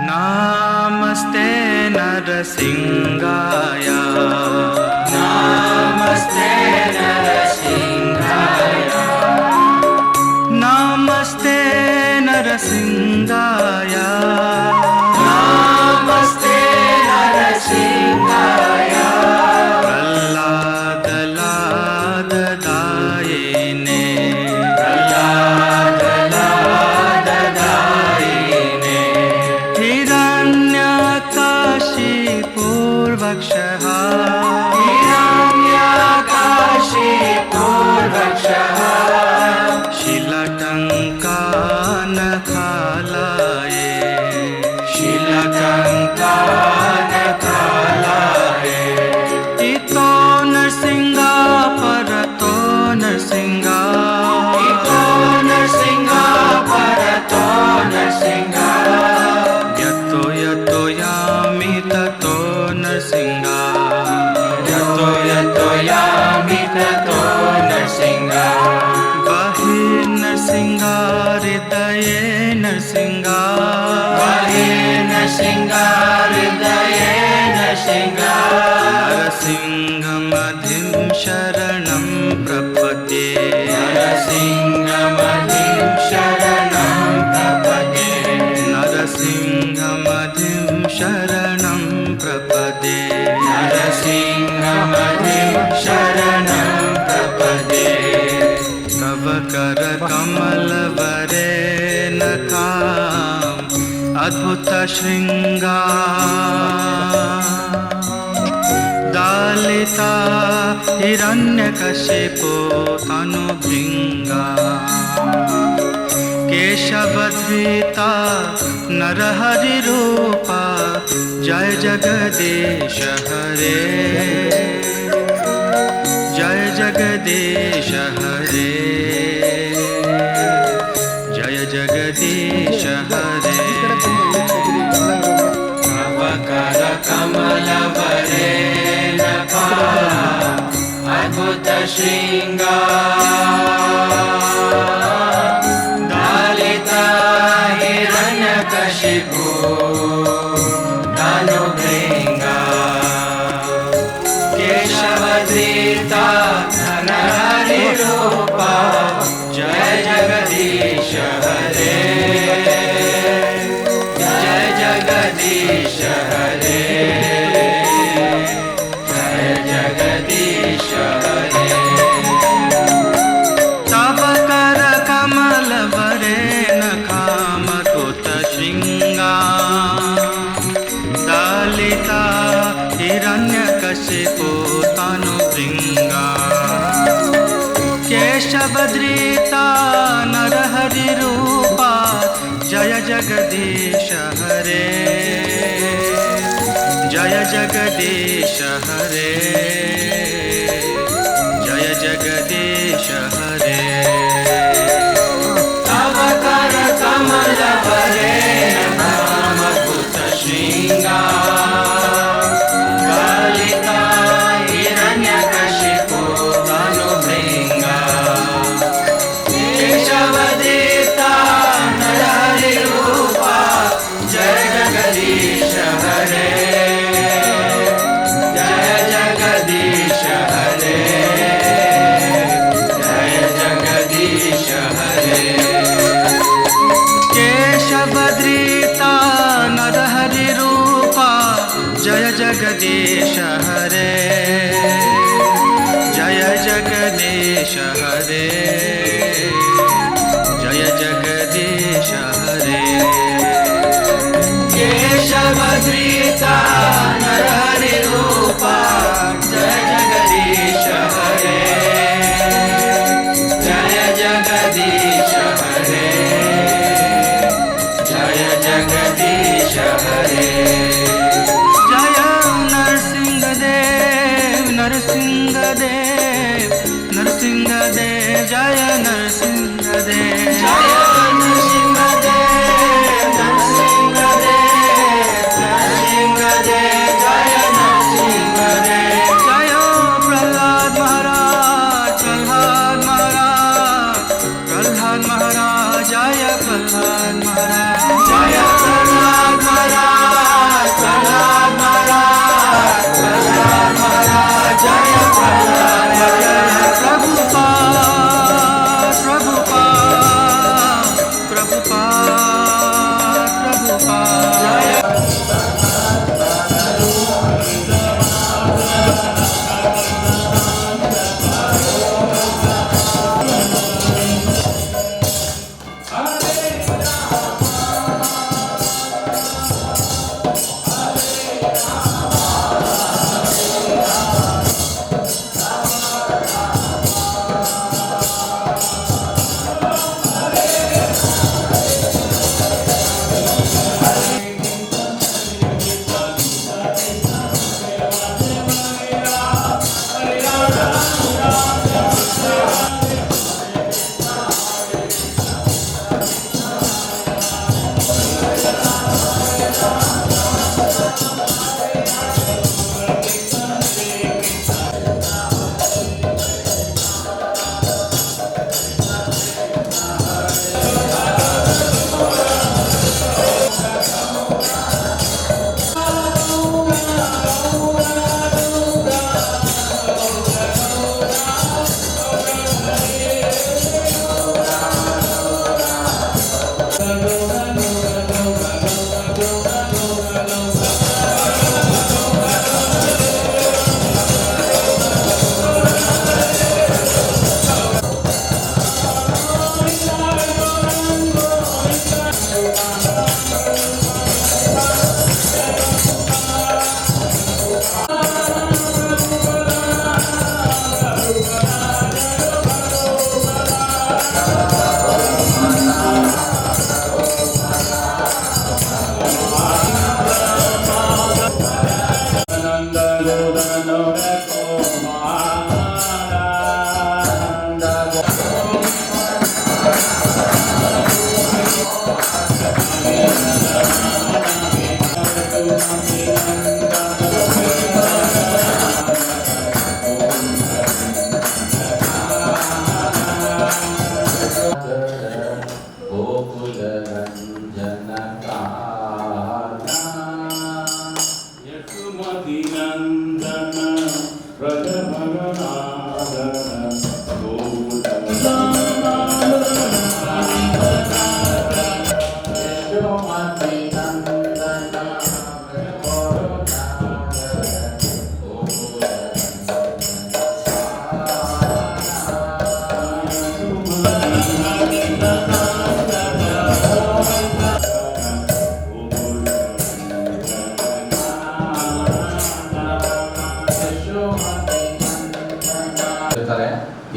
नमस्ते नरसिंहाय नमस्ते नरसिंहाय नमस्ते नरसिंहाय नमस्ते नरसिंहाय प्रह्लादलाददायिने प्रह्लादलाददायिने हिरण्यकाशिपूर्वक्षः हिरण्यकाशिपूर्वक्षः शिलटङ्कानखालये शिलटङ्कानखालये इतो नरसिंहा परतो नरसिंहा इतो नरसिंहा परतो नरसिंहा यतो यतो यामि ततो नरसिंहा यतो यतो यामि ततो नरसिंहा बहिर्नरसिंहा हृदये नरसिंहा बहिर्नरसिंहा हृदये नरसिंहा नरसिंहमधिं शरणं प्रपद्ये नरसिंहमधिं शरणं प्रपद्ये नरसिंहमधिं शरणं प्रपद्ये नरसिंहमधिं शरणं प्रपद्ये तव करकमलवरे नखाम् अद्भुत शृङ्गार दालिता हिरण्यकशिपो तनुभृङ्गा केशवधृता नरहरिरूपा जय जगदीश हरे जय जगदीश हरे जय जगदीश हरे तव करकमलवरे नखाम् अद्भुत शृङ्गार दालिता हिरण्यकशिपो तनुभृङ्गा केशवधृता नरहरिरूपा जय जगदीश हरे जय जगदीश हरे जय जगदीश हरे तव करकमलवरे नखामद्भुत शृङ्गार दालिता हिरण्यकशिपो तनुभृङ्गा केशवधृता नरहरिरूपा जय जगदीश हरे जय जगदीश हरे जय जगदीश हरे तव करकमलवरे नखामद्भुत शृङ्गार दालिता हिरण्यकशिपो तनुभृङ्गा केशवधृता नरहरिरूपा जय जगदीश हरे जय जगदीश हरे जय जगदीश हरे केशवधृता नरहरिरूपा जय जगदीश हरे जय जगदीश हरे जय जगदीश हरे केशवधृता नरहरिरूपा जय जगदीश हरे जय जगदीश हरे जय जगदीश हरे जय नरसिंहदेव नरसिंहदेव नरसिंहदेव जय नरसिंहदेव जय नरसिंहदेव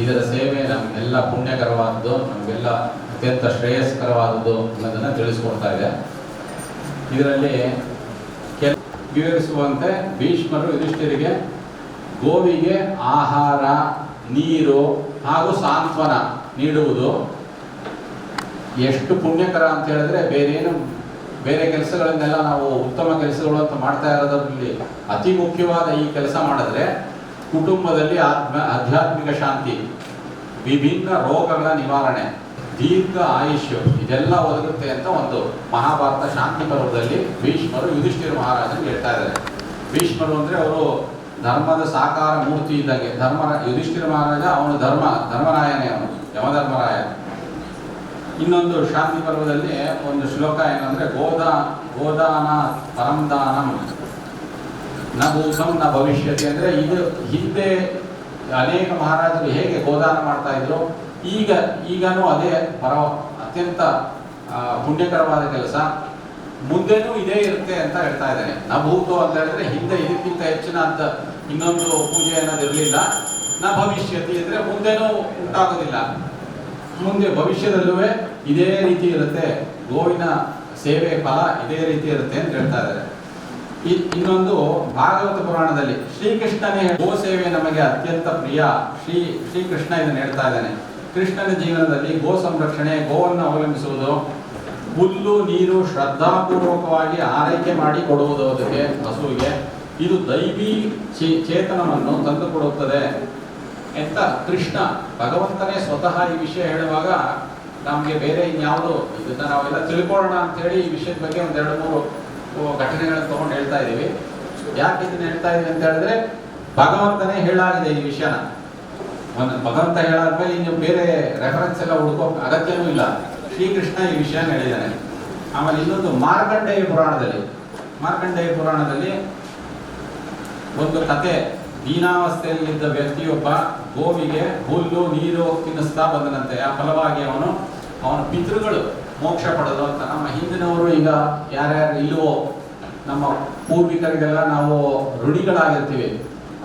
ಇದರ ಸೇವೆ ನಮಗೆಲ್ಲ ಪುಣ್ಯಕರವಾದದ್ದು, ನಮಗೆಲ್ಲ ಅತ್ಯಂತ ಶ್ರೇಯಸ್ಕರವಾದದ್ದು ಅನ್ನೋದನ್ನು ತಿಳಿಸ್ಕೊಡ್ತಾ ಇದೆ. ಇದರಲ್ಲಿ ವಿವರಿಸುವಂತೆ ಭೀಷ್ಮರು ಯುಧಿಷ್ಠಿರಿಗೆ ಗೋವಿಗೆ ಆಹಾರ, ನೀರು ಹಾಗೂ ಸಾಂತ್ವನ ನೀಡುವುದು ಎಷ್ಟು ಪುಣ್ಯಕರ ಅಂತ ಹೇಳಿದ್ರೆ ಬೇರೆ ಕೆಲಸಗಳನ್ನೆಲ್ಲ ನಾವು ಉತ್ತಮ ಕೆಲಸಗಳು ಅಂತ ಮಾಡ್ತಾ ಇರೋದ್ರಲ್ಲಿ ಅತಿ ಮುಖ್ಯವಾದ ಈ ಕೆಲಸ ಮಾಡಿದ್ರೆ ಕುಟುಂಬದಲ್ಲಿ ಆಧ್ಯಾತ್ಮಿಕ ಶಾಂತಿ, ವಿಭಿನ್ನ ರೋಗಗಳ ನಿವಾರಣೆ, ದೀರ್ಘ ಆಯುಷ್ಯ ಇದೆಲ್ಲ ಒದಗುತ್ತೆ ಅಂತ ಒಂದು ಮಹಾಭಾರತ ಶಾಂತಿ ಪರ್ವದಲ್ಲಿ ಭೀಷ್ಮರು ಯುಧಿಷ್ಠಿರ ಮಹಾರಾಜನಿಗೆ ಹೇಳ್ತಾ ಇದ್ದಾರೆ. ಭೀಷ್ಮರು ಅಂದರೆ ಅವರು ಧರ್ಮದ ಸಾಕಾರ ಮೂರ್ತಿ ಇದ್ದಂಗೆ. ಯುಧಿಷ್ಠಿರ ಮಹಾರಾಜ ಅವನು ಧರ್ಮರಾಯನೇ, ಅವನು ಯಮಧರ್ಮರಾಯ. ಇನ್ನೊಂದು ಶಾಂತಿ ಪರ್ವದಲ್ಲಿ ಒಂದು ಶ್ಲೋಕ ಏನಂದ್ರೆ ಗೋದಾನ ಪರಂದಾನಂ ನ ಭೂತಂ ನ ಭವಿಷ್ಯತಿ. ಅಂದರೆ ಇದು ಹಿಂದೆ ಅನೇಕ ಮಹಾರಾಜರು ಹೇಗೆ ಗೋದಾನ ಮಾಡ್ತಾ ಇದ್ರು, ಈಗನೂ ಅದೇ ಅತ್ಯಂತ ಪುಣ್ಯಕರವಾದ ಕೆಲಸ, ಮುಂದೆನೂ ಇದೇ ಇರುತ್ತೆ ಅಂತ ಹೇಳ್ತಾ ಇದ್ದಾನೆ. ನ ಭೂತೋ ಅಂತ ಹೇಳಿದ್ರೆ ಹಿಂದೆ ಇದಕ್ಕಿಂತ ಹೆಚ್ಚಿನ ಅಂತ ಇನ್ನೊಂದು ಪೂಜೆ ಅನ್ನೋದಿರಲಿಲ್ಲ. ನ ಭವಿಷ್ಯತಿ ಅಂದರೆ ಮುಂದೆನೂ ಉಂಟಾಗೋದಿಲ್ಲ, ಮುಂದೆ ಭವಿಷ್ಯದಲ್ಲೂ ಇದೇ ರೀತಿ ಇರುತ್ತೆ, ಗೋವಿನ ಸೇವೆ ಫಲ ಇದೇ ರೀತಿ ಇರುತ್ತೆ ಅಂತ ಹೇಳ್ತಾ ಇದ್ದಾರೆ. ಇನ್ನೊಂದು ಭಾಗವತ ಪುರಾಣದಲ್ಲಿ ಶ್ರೀಕೃಷ್ಣನೇ ಗೋ ಸೇವೆ ನಮಗೆ ಅತ್ಯಂತ ಪ್ರಿಯ. ಶ್ರೀಕೃಷ್ಣ ಇದನ್ನು ಹೇಳ್ತಾ ಇದ್ದಾನೆ. ಕೃಷ್ಣನ ಜೀವನದಲ್ಲಿ ಗೋ ಸಂರಕ್ಷಣೆ, ಗೋವನ್ನು ಅವಲಂಬಿಸುವುದು, ಹುಲ್ಲು ನೀರು ಶ್ರದ್ಧಾಪೂರ್ವಕವಾಗಿ ಆರೈಕೆ ಮಾಡಿ ಕೊಡುವುದು ಅದಕ್ಕೆ ಹಸುವಿಗೆ, ಇದು ದೈವಿ ಚೇತನವನ್ನು ತಂದುಕೊಡುತ್ತದೆ ಅಂತ ಕೃಷ್ಣ ಭಗವಂತನೇ ಸ್ವತಃ ಈ ವಿಷಯ ಹೇಳುವಾಗ ನಮಗೆ ಬೇರೆ ಇನ್ಯಾವುದು ಇದನ್ನ ನಾವೆಲ್ಲ ತಿಳ್ಕೊಳ್ಳೋಣ ಅಂತ ಹೇಳಿ ಈ ವಿಷಯದ ಬಗ್ಗೆ ಒಂದೆರಡು ಮೂರು ಘಟನೆಗಳನ್ನು ತಗೊಂಡು ಹೇಳ್ತಾ ಇದ್ದೀವಿ. ಯಾಕೆ ಇದನ್ನ ಹೇಳ್ತಾ ಇದೀವಿ ಅಂತ ಹೇಳಿದ್ರೆ ಭಗವಂತನೇ ಹೇಳಾಗಿದೆ ಈ ವಿಷಯನ. ಭಗವಂತ ಹೇಳಾದ್ಮೇಲೆ ಇನ್ನು ಬೇರೆ ರೆಫರೆನ್ಸ್ ಎಲ್ಲ ಹುಡುಕೋ ಅಗತ್ಯವೂ ಇಲ್ಲ. ಶ್ರೀಕೃಷ್ಣ ಈ ವಿಷಯನ ಹೇಳಿದ್ದಾನೆ. ಆಮೇಲೆ ಇನ್ನೊಂದು ಮಾರ್ಕಂಡೇಯ ಪುರಾಣದಲ್ಲಿ ಒಂದು ಕತೆ. ದೀನಾವಸ್ಥೆಯಲ್ಲಿದ್ದ ವ್ಯಕ್ತಿಯೊಬ್ಬ ಗೋವಿಗೆ ಹುಲ್ಲು ನೀರು ತಿನ್ನಿಸ್ತಾ ಬಂದನಂತೆ. ಆ ಫಲವಾಗಿ ಅವನ ಪಿತೃಗಳು ಮೋಕ್ಷ ಪಡೆದು ಅಂತ. ನಮ್ಮ ಹಿಂದಿನವರು ಈಗ ಯಾರ್ಯಾರು ಇಲ್ಲವೋ ನಮ್ಮ ಪೂರ್ವಿಕರಿಗೆಲ್ಲ ನಾವು ಋಣಿಗಳಾಗಿರ್ತೀವಿ.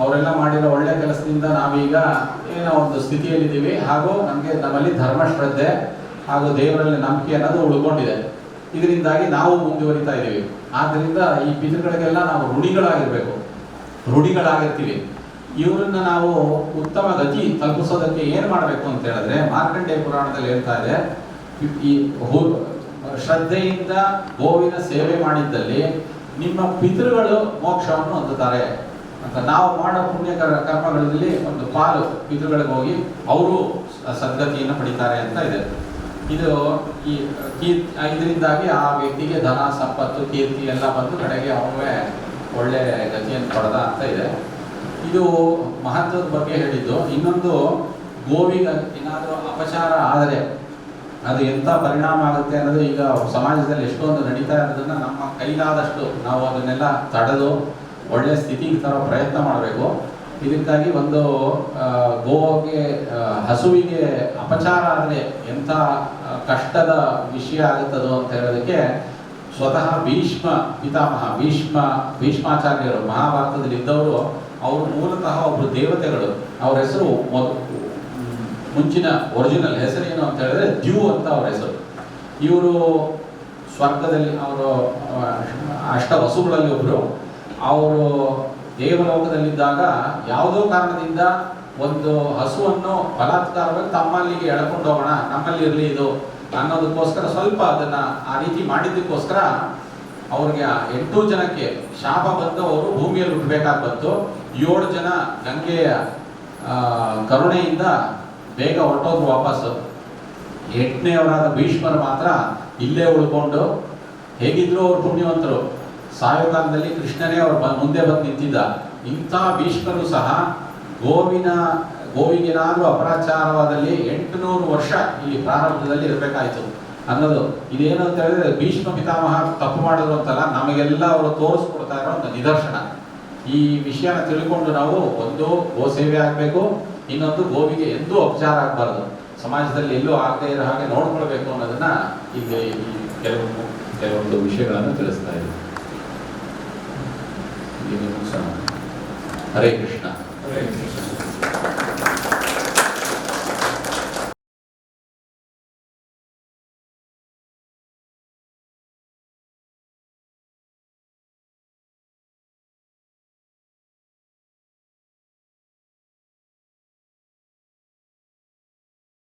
ಅವರೆಲ್ಲ ಮಾಡಿರೋ ಒಳ್ಳೆ ಕೆಲಸದಿಂದ ನಾವೀಗ ಏನೋ ಒಂದು ಸ್ಥಿತಿಯಲ್ಲಿದ್ದೀವಿ, ಹಾಗೂ ನಮ್ಮಲ್ಲಿ ಧರ್ಮಶ್ರದ್ಧೆ ಹಾಗೂ ದೇವರಲ್ಲಿ ನಂಬಿಕೆ ಅನ್ನೋದು ಉಳ್ಕೊಂಡಿದೆ. ಇದರಿಂದಾಗಿ ನಾವು ಮುಂದುವರಿತಾ ಇದ್ದೀವಿ. ಆದ್ದರಿಂದ ಈ ಪಿತೃಗಳಿಗೆಲ್ಲ ನಾವು ಋಣಿಗಳಾಗಿರ್ತೀವಿ. ಇವರನ್ನ ನಾವು ಉತ್ತಮ ಗತಿ ತಲುಪಿಸೋದಕ್ಕೆ ಏನು ಮಾಡಬೇಕು ಅಂತ ಹೇಳಿದ್ರೆ ಮಾರ್ಕಂಡೇಯ ಪುರಾಣದಲ್ಲಿ ಹೇಳ್ತಾ ಇದೆ, ಈ ಶ್ರದ್ಧೆಯಿಂದ ಗೋವಿನ ಸೇವೆ ಮಾಡಿದ್ದಲ್ಲಿ ನಿಮ್ಮ ಪಿತೃಗಳು ಮೋಕ್ಷವನ್ನು ಹೊಂದುತ್ತಾರೆ ಅಂತ. ನಾವು ಮಾಡೋ ಪುಣ್ಯ ಕರ್ಮಗಳಲ್ಲಿ ಒಂದು ಪಾಲು ಪಿತೃಗಳಿಗೆ ಹೋಗಿ ಅವರು ಸದ್ಗತಿಯನ್ನು ಪಡಿತಾರೆ ಅಂತ ಇದೆ. ಇದರಿಂದಾಗಿ ಆ ವ್ಯಕ್ತಿಗೆ ಧನ ಸಂಪತ್ತು ಕೀರ್ತಿ ಎಲ್ಲ ಬಂದು ಕಡೆಗೆ ಅವನೇ ಒಳ್ಳೆ ಗತಿಯನ್ನು ಪಡೆದ ಅಂತ ಇದೆ. ಇದು ಮಹತ್ವದ ಬಗ್ಗೆ ಹೇಳಿದ್ದು. ಇನ್ನೊಂದು, ಗೋವಿಗೆ ಏನಾದರೂ ಅಪಚಾರ ಆದರೆ ಅದು ಎಂಥ ಪರಿಣಾಮ ಆಗುತ್ತೆ ಅನ್ನೋದು ಈಗ ಸಮಾಜದಲ್ಲಿ ಎಷ್ಟೊಂದು ನಡೀತಾ ಇರೋದನ್ನು ನಮ್ಮ ಕೈಲಾದಷ್ಟು ನಾವು ಅದನ್ನೆಲ್ಲ ತಡೆದು ಒಳ್ಳೆಯ ಸ್ಥಿತಿಗೆ ತರೋ ಪ್ರಯತ್ನ ಮಾಡಬೇಕು. ಇದಕ್ಕಾಗಿ ಒಂದು ಹಸುವಿಗೆ ಅಪಚಾರ ಆದರೆ ಎಂಥ ಕಷ್ಟದ ವಿಷಯ ಆಗುತ್ತದೋ ಅಂತ ಹೇಳೋದಕ್ಕೆ ಸ್ವತಃ ಭೀಷ್ಮಾಚಾರ್ಯರು ಮಹಾಭಾರತದಲ್ಲಿ ಇದ್ದವರು. ಅವರು ಮೂಲತಃ ಒಬ್ಬರು ದೇವತೆಗಳು. ಅವ್ರ ಹೆಸರು ಮುಂಚಿನ ಒರಿಜಿನಲ್ ಹೆಸರೇನು ಅಂತ ಹೇಳಿದ್ರೆ ದ್ಯೂ ಅಂತ ಅವ್ರ ಹೆಸರು. ಇವರು ಸ್ವರ್ಗದಲ್ಲಿ ಅವರು ಅಷ್ಟ ವಸುಗಳಲ್ಲಿ ಒಬ್ಬರು. ಅವರು ದೇವಲೋಕದಲ್ಲಿದ್ದಾಗ ಯಾವುದೋ ಕಾರಣದಿಂದ ಒಂದು ಹಸುವನ್ನು ಬಲಾತ್ಕಾರವಾಗಿ ತಮ್ಮಲ್ಲಿಗೆ ಎಳ್ಕೊಂಡು ಹೋಗೋಣ, ನಮ್ಮಲ್ಲಿ ಇರಲಿ ಇದು ಅನ್ನೋದಕ್ಕೋಸ್ಕರ ಸ್ವಲ್ಪ ಅದನ್ನು ಆ ರೀತಿ ಮಾಡಿದ್ದಕ್ಕೋಸ್ಕರ ಅವ್ರಿಗೆ 8 ಜನಕ್ಕೆ ಶಾಪ ಬಂದು ಅವರು ಭೂಮಿಯಲ್ಲಿ ಹುಟ್ಟಬೇಕಾಗಿ ಬಂತು. 7 ಜನ ಗಂಗೆಯ ಕರುಣೆಯಿಂದ ಬೇಗ ಹೊರಟೋದ್ರು ವಾಪಸ್ಸು. 8ನೇವರಾದ ಭೀಷ್ಮರು ಮಾತ್ರ ಇಲ್ಲೇ ಉಳ್ಕೊಂಡು, ಹೇಗಿದ್ರು ಅವರು ಪುಣ್ಯವಂತರು, ಸಾಯೋ ಕಾಲದಲ್ಲಿ ಕೃಷ್ಣನೇ ಅವ್ರ ಮುಂದೆ ಬಂದು ನಿಂತಿದ್ದ. ಇಂಥ ಭೀಷ್ಮರು ಸಹ ಗೋವಿಗೇನಾದರೂ ಅಪರಾಚಾರವಾದಲ್ಲಿ 800 ವರ್ಷ ಇಲ್ಲಿ ಪ್ರಾರಂಭದಲ್ಲಿ ಇರಬೇಕಾಯಿತು. ಅನ್ನೋದು. ಇದೇನು ಅಂತ ಹೇಳಿದ್ರೆ ಭೀಷ್ಮ ಪಿತಾಮಹ ತಪ್ಪು ಮಾಡಿದ್ರು ಅಂತಲ್ಲ, ನಮಗೆಲ್ಲ ಅವರು ತೋರಿಸ್ಕೊಡ್ತಾ ಇರೋ ಒಂದು ನಿದರ್ಶನ. ಈ ವಿಷಯನ ತಿಳ್ಕೊಂಡು ನಾವು ಒಂದು ಗೋ ಸೇವೆ ಆಗಬೇಕು, ಇನ್ನೊಂದು ಗೋವಿಗೆ ಎಂದೂ ಅಪಚಾರ ಆಗಬಾರ್ದು, ಸಮಾಜದಲ್ಲಿ ಎಲ್ಲೂ ಆಗದೆ ಇರೋ ಹಾಗೆ ನೋಡ್ಕೊಳ್ಬೇಕು ಅನ್ನೋದನ್ನ ಈಗ ಈ ಕೆಲವೊಂದು ವಿಷಯಗಳನ್ನು ತಿಳಿಸ್ತಾ ಇದ್ದೀವಿ. ಹರೇ ಕೃಷ್ಣ.